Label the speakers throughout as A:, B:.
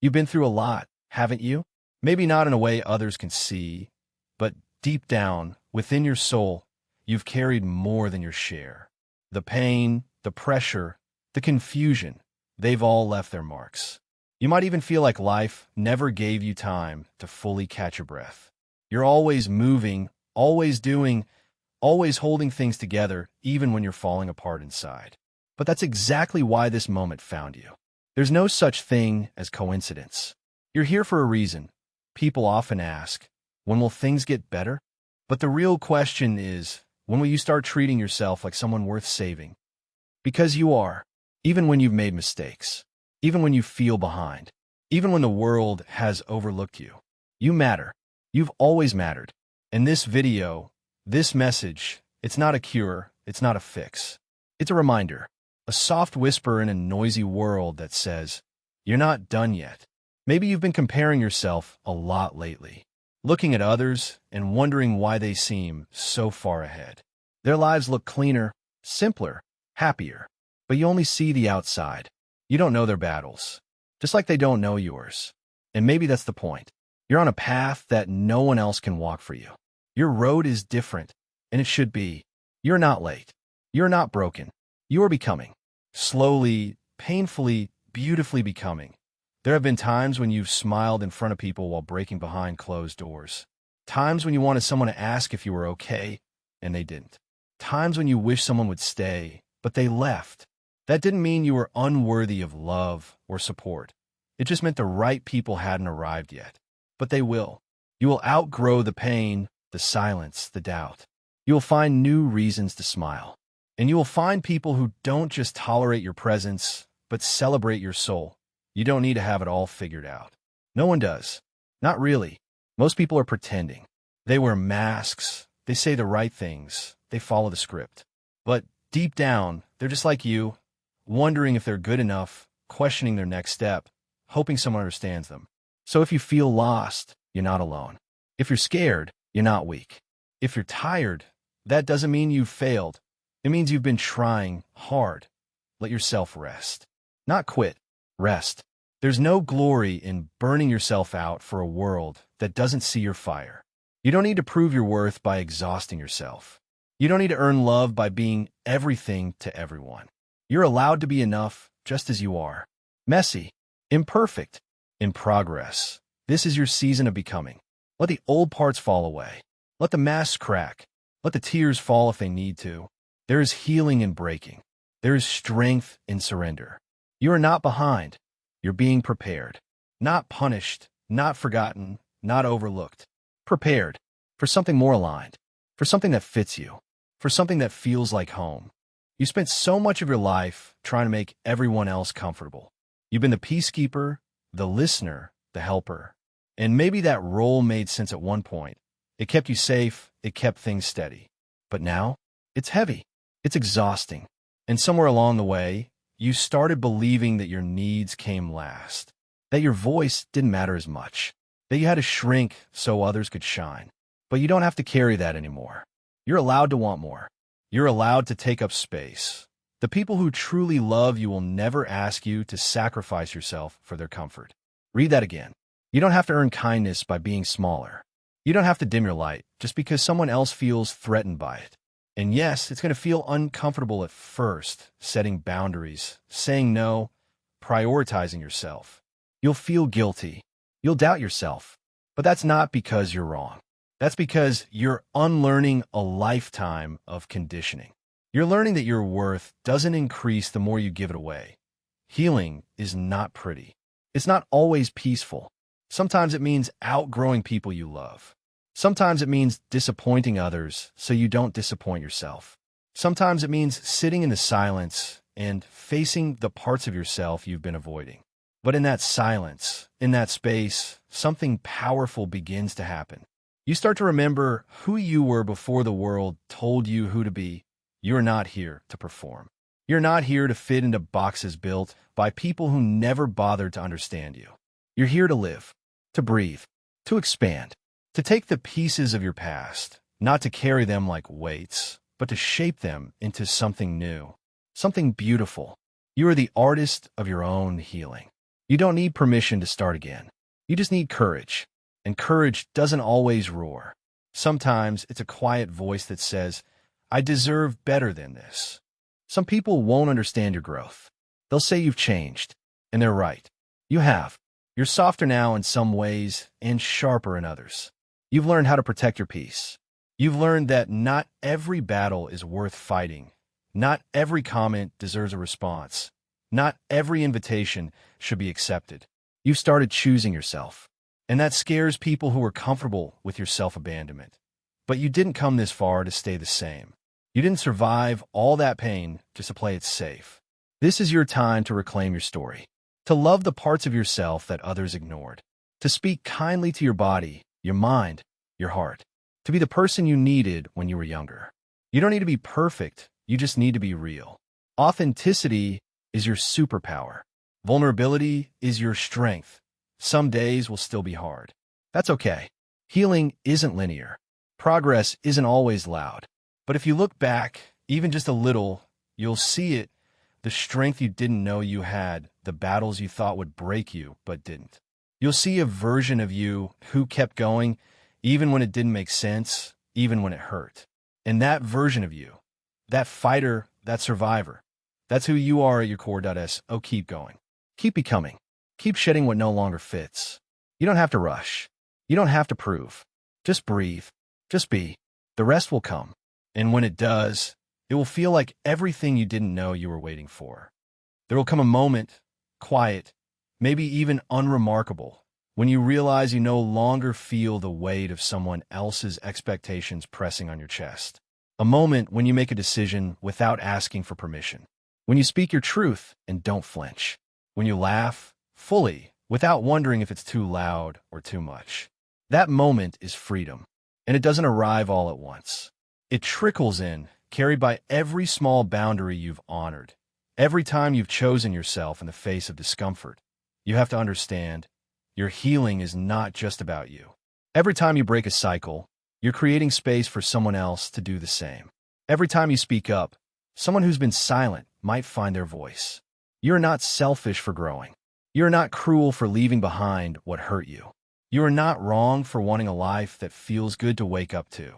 A: You've been through a lot, haven't you? Maybe not in a way others can see, but deep down, within your soul, you've carried more than your share. The pain, the pressure, the confusion, they've all left their marks. You might even feel like life never gave you time to fully catch your breath. You're always moving, always doing, always holding things together, even when you're falling apart inside. But that's exactly why this moment found you. There's no such thing as coincidence. You're here for a reason. People often ask, when will things get better? But the real question is, when will you start treating yourself like someone worth saving? Because you are, even when you've made mistakes, even when you feel behind, even when the world has overlooked you. You matter. You've always mattered. And this video, this message, it's not a cure, it's not a fix. It's a reminder, a soft whisper in a noisy world that says, you're not done yet. Maybe you've been comparing yourself a lot lately, looking at others and wondering why they seem so far ahead. Their lives look cleaner, simpler, happier, but you only see the outside. You don't know their battles, just like they don't know yours. And maybe that's the point. You're on a path that no one else can walk for you. Your road is different, and it should be. You're not late. You're not broken. You are becoming. Slowly, painfully, beautifully becoming. There have been times when you've smiled in front of people while breaking behind closed doors. Times when you wanted someone to ask if you were okay, and they didn't. Times when you wish someone would stay, but they left. That didn't mean you were unworthy of love or support. It just meant the right people hadn't arrived yet. But they will. You will outgrow the pain, the silence, the doubt. You will find new reasons to smile. And you will find people who don't just tolerate your presence, but celebrate your soul. You don't need to have it all figured out. No one does. Not really. Most people are pretending. They wear masks. They say the right things. They follow the script. But deep down, they're just like you, wondering if they're good enough, questioning their next step, hoping someone understands them. So if you feel lost, you're not alone. If you're scared, you're not weak. If you're tired, that doesn't mean you've failed. It means you've been trying hard. Let yourself rest. Not quit. Rest. There's no glory in burning yourself out for a world that doesn't see your fire. You don't need to prove your worth by exhausting yourself. You don't need to earn love by being everything to everyone. You're allowed to be enough just as you are. Messy, imperfect, in progress. This is your season of becoming. Let the old parts fall away. Let the masks crack. Let the tears fall if they need to. There is healing in breaking. There is strength in surrender. You are not behind. You're being prepared. Not punished, not forgotten, not overlooked. Prepared for something more aligned, for something that fits you, for something that feels like home. You spent so much of your life trying to make everyone else comfortable. You've been the peacekeeper, the listener, the helper. And maybe that role made sense at one point. It kept you safe, it kept things steady. But now, it's heavy, it's exhausting. And somewhere along the way, you started believing that your needs came last, that your voice didn't matter as much, that you had to shrink so others could shine. But you don't have to carry that anymore. You're allowed to want more. You're allowed to take up space. The people who truly love you will never ask you to sacrifice yourself for their comfort. Read that again. You don't have to earn kindness by being smaller. You don't have to dim your light just because someone else feels threatened by it. And yes, it's going to feel uncomfortable at first, setting boundaries, saying no, prioritizing yourself. You'll feel guilty. You'll doubt yourself. But that's not because you're wrong. That's because you're unlearning a lifetime of conditioning. You're learning that your worth doesn't increase the more you give it away. Healing is not pretty. It's not always peaceful. Sometimes it means outgrowing people you love. Sometimes it means disappointing others so you don't disappoint yourself. Sometimes it means sitting in the silence and facing the parts of yourself you've been avoiding. But in that silence, in that space, something powerful begins to happen. You start to remember who you were before the world told you who to be. You're not here to perform. You're not here to fit into boxes built by people who never bothered to understand you. You're here to live, to breathe, to expand, to take the pieces of your past, not to carry them like weights, but to shape them into something new, something beautiful. You are the artist of your own healing. You don't need permission to start again. You just need courage. And courage doesn't always roar. Sometimes it's a quiet voice that says, I deserve better than this. Some people won't understand your growth. They'll say you've changed, and they're right. You have. You're softer now in some ways and sharper in others. You've learned how to protect your peace. You've learned that not every battle is worth fighting. Not every comment deserves a response. Not every invitation should be accepted. You've started choosing yourself. And that scares people who are comfortable with your self-abandonment. But you didn't come this far to stay the same. You didn't survive all that pain just to play it safe. This is your time to reclaim your story, to love the parts of yourself that others ignored, to speak kindly to your body, your mind, your heart, to be the person you needed when you were younger. You don't need to be perfect, you just need to be real. Authenticity is your superpower. Vulnerability is your strength. Some days will still be hard. That's okay. Healing isn't linear. Progress isn't always loud. But if you look back, even just a little, you'll see it, the strength you didn't know you had, the battles you thought would break you but didn't. You'll see a version of you who kept going, even when it didn't make sense, even when it hurt. And that version of you, that fighter, that survivor, that's who you are at your core. So keep going. Keep becoming. Keep shedding what no longer fits. You don't have to rush. You don't have to prove. Just breathe. Just be. The rest will come. And when it does, it will feel like everything you didn't know you were waiting for. There will come a moment, quiet, maybe even unremarkable, when you realize you no longer feel the weight of someone else's expectations pressing on your chest. A moment when you make a decision without asking for permission. When you speak your truth and don't flinch. When you laugh fully, without wondering if it's too loud or too much. That moment is freedom, and it doesn't arrive all at once. It trickles in, carried by every small boundary you've honored, every time you've chosen yourself in the face of discomfort. You have to understand, your healing is not just about you. Every time you break a cycle, you're creating space for someone else to do the same. Every time you speak up, someone who's been silent might find their voice. You're not selfish for growing. You're not cruel for leaving behind what hurt you. You are not wrong for wanting a life that feels good to wake up to.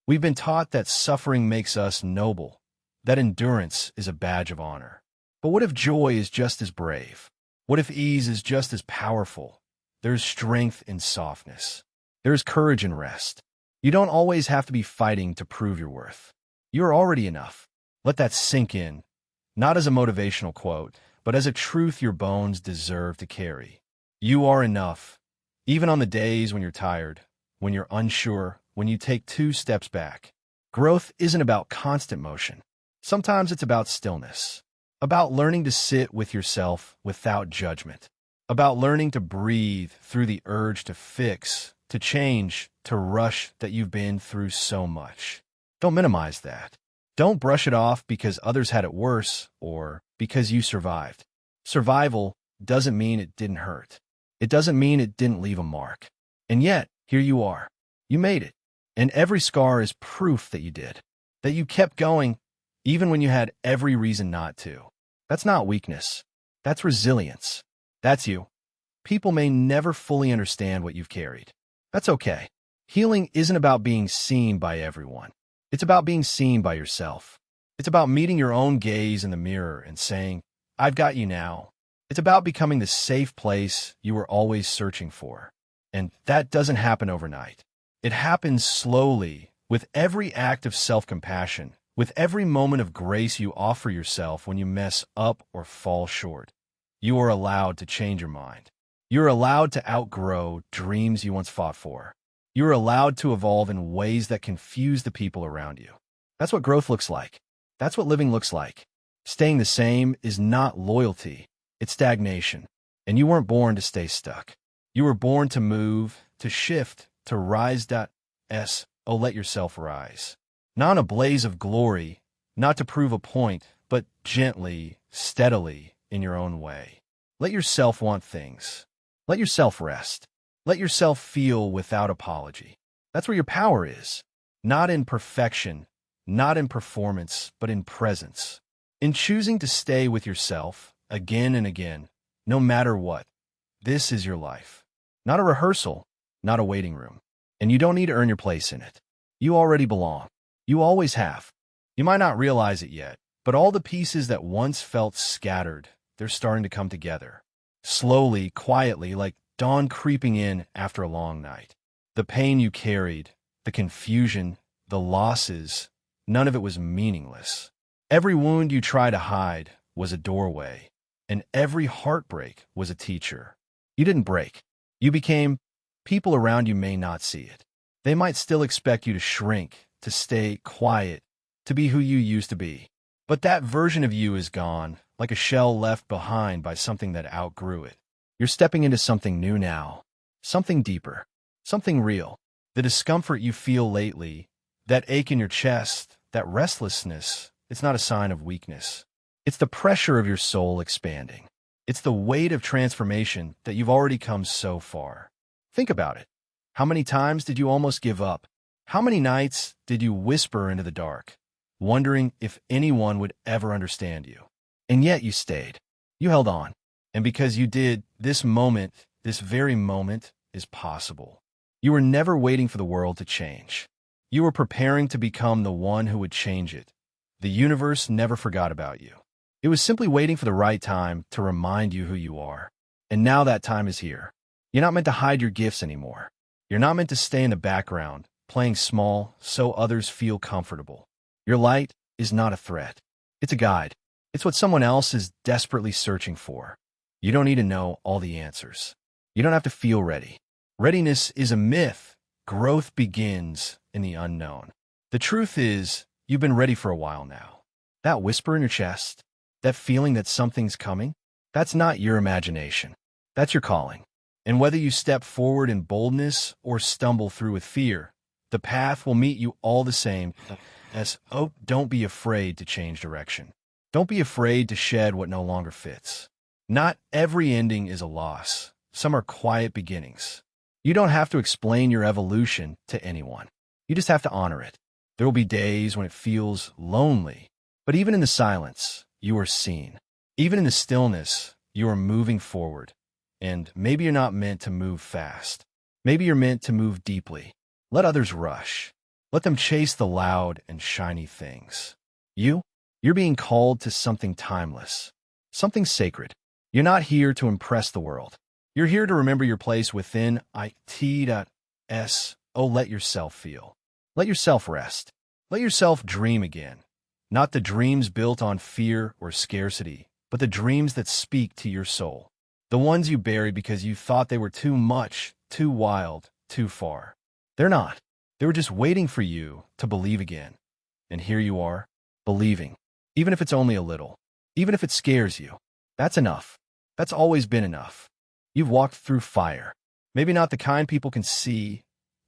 A: We've been taught that suffering makes us noble, that endurance is a badge of honor. But what if joy is just as brave? What if ease is just as powerful? There's strength in softness. There's courage in rest. You don't always have to be fighting to prove your worth. You're already enough. Let that sink in, not as a motivational quote, but as a truth your bones deserve to carry. You are enough, even on the days when you're tired, when you're unsure, when you take 2 steps back. Growth isn't about constant motion. Sometimes it's about stillness, about learning to sit with yourself without judgment, about learning to breathe through the urge to fix, to change, to rush that you've been through so much. Don't minimize that. Don't brush it off because others had it worse or because you survived. Survival doesn't mean it didn't hurt. It doesn't mean it didn't leave a mark. And yet, here you are. You made it. And every scar is proof that you did. That you kept going even when you had every reason not to. That's not weakness. That's resilience. That's you. People may never fully understand what you've carried. That's okay. Healing isn't about being seen by everyone. It's about being seen by yourself. It's about meeting your own gaze in the mirror and saying, I've got you now. It's about becoming the safe place you were always searching for. And that doesn't happen overnight. It happens slowly, with every act of self-compassion, with every moment of grace you offer yourself when you mess up or fall short. You are allowed to change your mind. You're allowed to outgrow dreams you once fought for. You're allowed to evolve in ways that confuse the people around you. That's what growth looks like. That's what living looks like. Staying the same is not loyalty. It's stagnation. And you weren't born to stay stuck. You were born to move, to shift, to rise. Let yourself rise. Not in a blaze of glory, not to prove a point, but gently, steadily, in your own way. Let yourself want things. Let yourself rest. Let yourself feel without apology. That's where your power is. Not in perfection, not in performance, but in presence. In choosing to stay with yourself again and again, no matter what. This is your life. Not a rehearsal, not a waiting room. And you don't need to earn your place in it. You already belong. You always have. You might not realize it yet, but all the pieces that once felt scattered, they're starting to come together. Slowly, quietly, like dawn creeping in after a long night. The pain you carried, the confusion, the losses, none of it was meaningless. Every wound you tried to hide was a doorway, and every heartbreak was a teacher. You didn't break. You became. People around you may not see it. They might still expect you to shrink, to stay quiet, to be who you used to be. But that version of you is gone, like a shell left behind by something that outgrew it. You're stepping into something new now, something deeper, something real. The discomfort you feel lately, that ache in your chest, that restlessness, it's not a sign of weakness. It's the pressure of your soul expanding. It's the weight of transformation that you've already come so far. Think about it. How many times did you almost give up? How many nights did you whisper into the dark, wondering if anyone would ever understand you? And yet you stayed. You held on. And because you did, this moment, this very moment, is possible. You were never waiting for the world to change. You were preparing to become the one who would change it. The universe never forgot about you. It was simply waiting for the right time to remind you who you are. And now that time is here. You're not meant to hide your gifts anymore. You're not meant to stay in the background, playing small so others feel comfortable. Your light is not a threat. It's a guide. It's what someone else is desperately searching for. You don't need to know all the answers. You don't have to feel ready. Readiness is a myth. Growth begins in the unknown. The truth is, you've been ready for a while now. That whisper in your chest, that feeling that something's coming, that's not your imagination. That's your calling. And whether you step forward in boldness or stumble through with fear, the path will meet you all the same. Don't be afraid to change direction. Don't be afraid to shed what no longer fits. Not every ending is a loss. Some are quiet beginnings. You don't have to explain your evolution to anyone. You just have to honor it. There will be days when it feels lonely, but even in the silence, you are seen. Even in the stillness, you are moving forward. And maybe you're not meant to move fast. Maybe you're meant to move deeply. Let others rush. Let them chase the loud and shiny things. You're being called to something timeless, something sacred. You're not here to impress the world. You're here to remember your place within it.s. Oh, let yourself feel. Let yourself rest. Let yourself dream again. Not the dreams built on fear or scarcity, but the dreams that speak to your soul. The ones you buried because you thought they were too much, too wild, too far. They're not. They were just waiting for you to believe again. And here you are, believing. Even if it's only a little. Even if it scares you. That's enough. That's always been enough. You've walked through fire. Maybe not the kind people can see,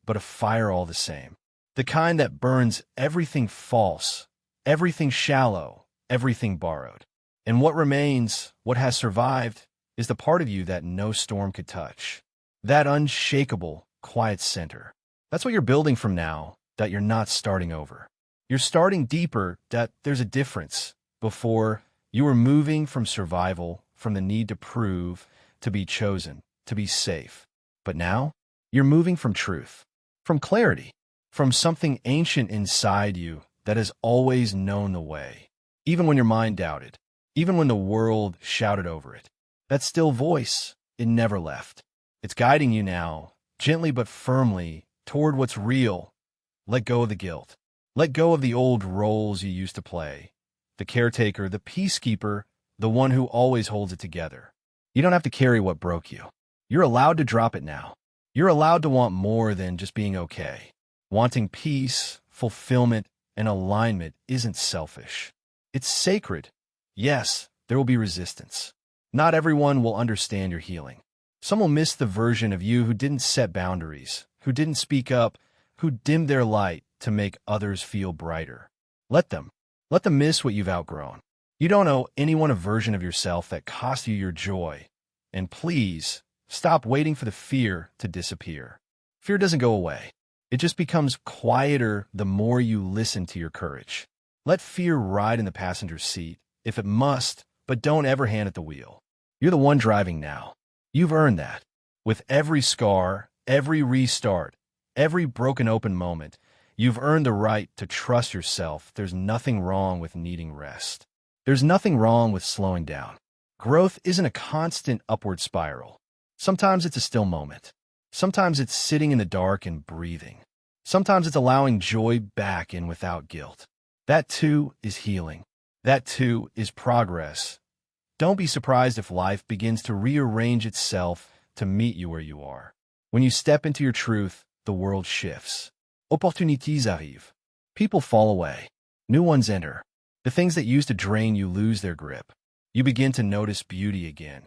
A: but a fire all the same. The kind that burns everything false, everything shallow, everything borrowed. And what remains, what has survived, is the part of you that no storm could touch. That unshakable, quiet center. That's what you're building from now, that you're not starting over. You're starting deeper, that there's a difference. Before, you were moving from survival, from the need to prove, to be chosen, to be safe. But now, you're moving from truth, from clarity, from something ancient inside you that has always known the way. Even when your mind doubted, even when the world shouted over it. That still voice, it never left. It's guiding you now, gently but firmly, toward what's real. Let go of the guilt. Let go of the old roles you used to play. The caretaker, the peacekeeper, the one who always holds it together. You don't have to carry what broke you. You're allowed to drop it now. You're allowed to want more than just being okay. Wanting peace, fulfillment, and alignment isn't selfish. It's sacred. Yes, there will be resistance. Not everyone will understand your healing. Some will miss the version of you who didn't set boundaries, who didn't speak up, who dimmed their light to make others feel brighter. Let them miss what you've outgrown. You don't owe anyone a version of yourself that cost you your joy. And please, stop waiting for the fear to disappear. Fear doesn't go away. It just becomes quieter the more you listen to your courage. Let fear ride in the passenger seat, if it must, but don't ever hand it the wheel. You're the one driving now. You've earned that. With every scar, every restart, every broken open moment, you've earned the right to trust yourself. There's nothing wrong with needing rest. There's nothing wrong with slowing down. Growth isn't a constant upward spiral. Sometimes it's a still moment. Sometimes it's sitting in the dark and breathing. Sometimes it's allowing joy back in without guilt. That too is healing. That too is progress. Don't be surprised if life begins to rearrange itself to meet you where you are. When you step into your truth, the world shifts. Opportunités arrivent. People fall away. New ones enter. The things that used to drain you lose their grip. You begin to notice beauty again.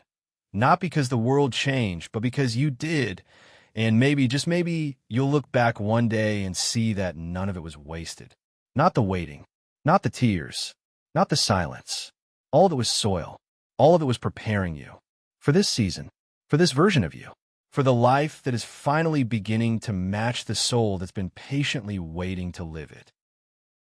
A: Not because the world changed, but because you did. And maybe, just maybe, you'll look back one day and see that none of it was wasted. Not the waiting. Not the tears. Not the silence. All of it was soil. All of it was preparing you. For this season. For this version of you. For the life that is finally beginning to match the soul that's been patiently waiting to live it.